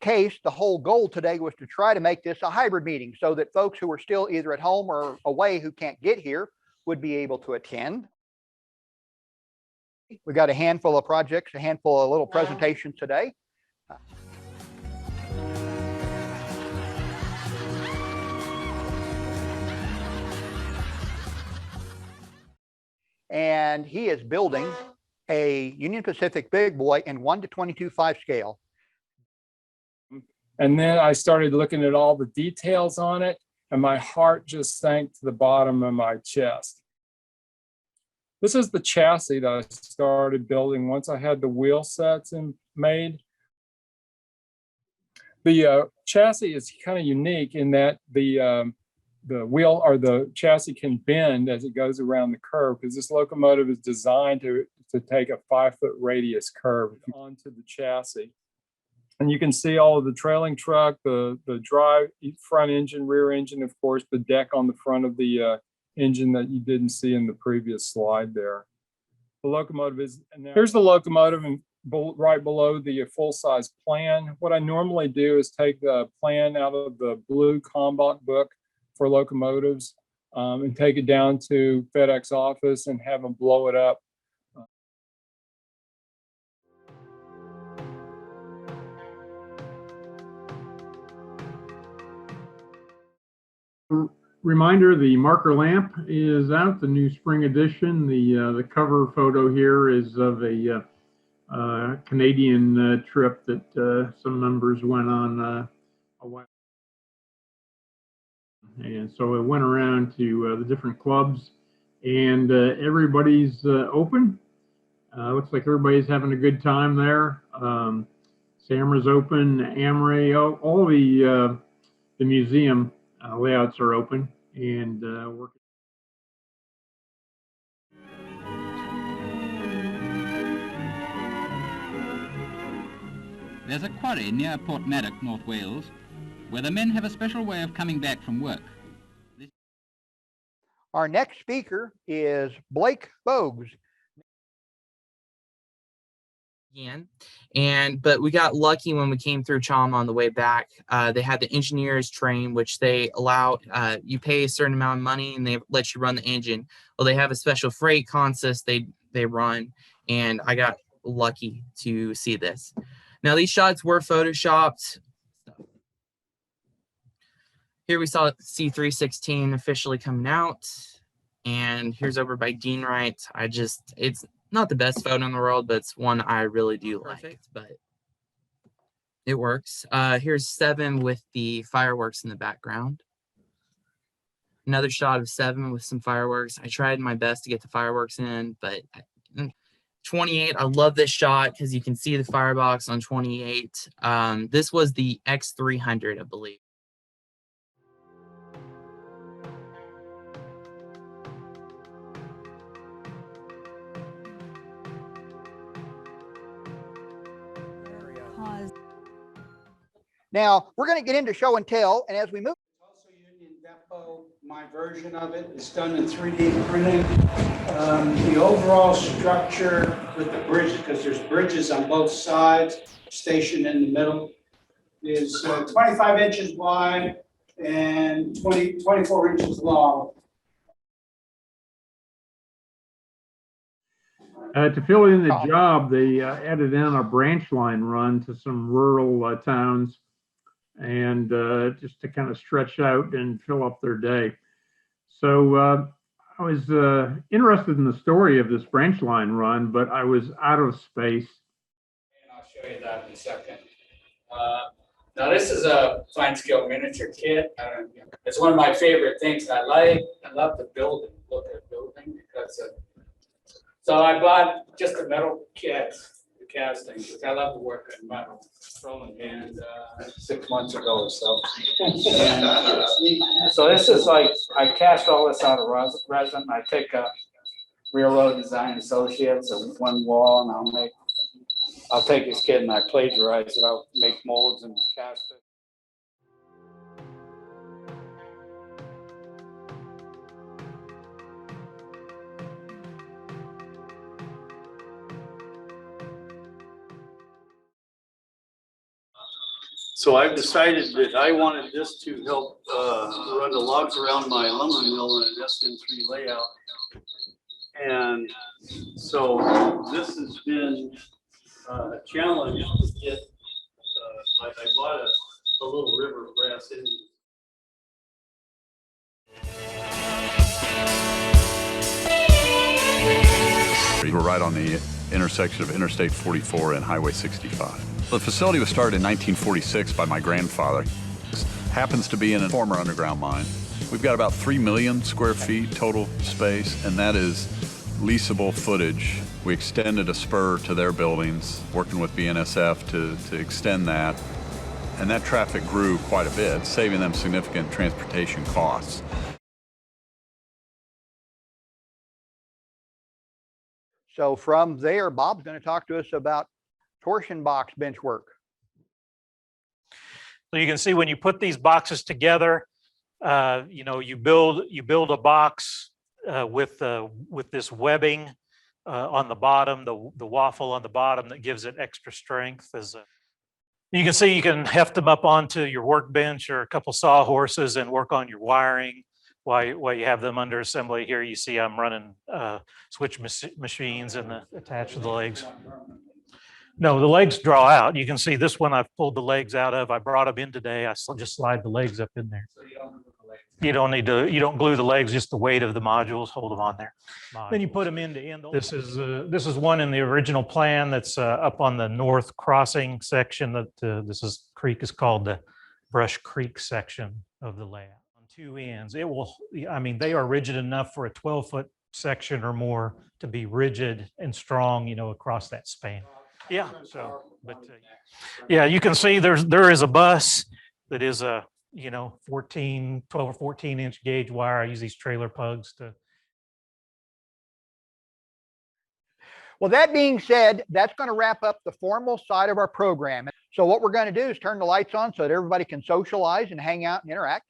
case, the whole goal today was to try to make this a hybrid meeting so that folks who are still either at home or away who can't get here would be able to attend. We got a handful of projects, a handful of little presentations today. And he is building a Union Pacific big boy in 1:22.5 scale. And then I started looking at all the details on it, and my heart just sank to the bottom of my chest. This is the chassis that I started building once I had the wheel sets made. The chassis is kind of unique in that the wheel or the chassis can bend as it goes around the curve, because this locomotive is designed to take a 5-foot radius curve onto the chassis. And you can see all of the trailing truck, the drive, front engine, rear engine, of course, the deck on the front of the engine that you didn't see in the previous slide there. The locomotive is, here's the locomotive and right below the full-size plan. What I normally do is take the plan out of the blue Combach book for locomotives and take it down to FedEx office and have them blow it up. Reminder, the marker lamp is out, the new spring edition. The cover photo here is of a Canadian trip that some members went on a while. And so it went around to the different clubs, and everybody's open. Looks like everybody's having a good time there. Samra's open, Amray, all the museum layouts are open and working. There's a quarry near Portmaddock, North Wales, where the men have a special way of coming back from work. Our next speaker is Bogues. But we got lucky when we came through Chama on the way back. They had the engineers train, which they allow, you pay a certain amount of money and they let you run the engine. Well, they have a special freight consist they run, and I got lucky to see this. Now, these shots were photoshopped. Here we saw C316 officially coming out, and here's over by Dean Wright. It's not the best photo in the world, but it's one I really do like, but it works. Here's 7 with the fireworks in the background. Another shot of 7 with some fireworks. I tried my best to get the fireworks in, but 28, I love this shot because you can see the firebox on 28. This was the X300, I believe. Now, we're going to get into show and tell, and as we move. Also Union Depot, my version of it is done in 3D printing. The overall structure with the bridges, because there's bridges on both sides, station in the middle, is 25 inches wide and 24 inches long. To fill in the job, they added in a branch line run to some rural towns, and just to kind of stretch out and fill up their day. So I was interested in the story of this branch line run, but I was out of space. And I'll show you that in a second. Now this is a fine scale miniature kit. It's one of my favorite things I like. I love the building, look at building, because so I bought just a metal kit, the casting, because I love to work in metal. And 6 months ago or so. And, so this is like, I cast all this out of resin. I take a Railroad Design Associates and one wall, and I'll take this kit and I plagiarize it. I'll make molds and cast it. So I've decided that I wanted this to help run the logs around my lumber mill in an SN3 layout. And so this has been a challenge to get, I bought a little river of grass in. We're right on the intersection of Interstate 44 and Highway 65. The facility was started in 1946 by my grandfather. It happens to be in a former underground mine. We've got about 3 million square feet total space, and that is leasable footage. We extended a spur to their buildings, working with BNSF to extend that. And that traffic grew quite a bit, saving them significant transportation costs. So from there, Bob's going to talk to us about torsion box bench work. So you can see when you put these boxes together, you build a box with this webbing on the bottom, the waffle on the bottom that gives it extra strength. You can see you can heft them up onto your workbench or a couple sawhorses and work on your wiring while you have them under assembly. Here you see I'm running switch machines and attached to the legs. No, the legs draw out. You can see this one I've pulled the legs out of. I brought them in today. I just slide the legs up in there. You don't glue the legs, just the weight of the modules hold them on there. Then you put them end to end. This is one in the original plan that's up on the north crossing section. That creek is called the Brush Creek section of the layout. On two ends, they are rigid enough for a 12-foot section or more to be rigid and strong, across that span. Yeah. So, you can see there is a bus that is a 12 or 14 inch gauge wire. I use these trailer pugs to. Well, that being said, that's going to wrap up the formal side of our program. So what we're going to do is turn the lights on so that everybody can socialize and hang out and interact.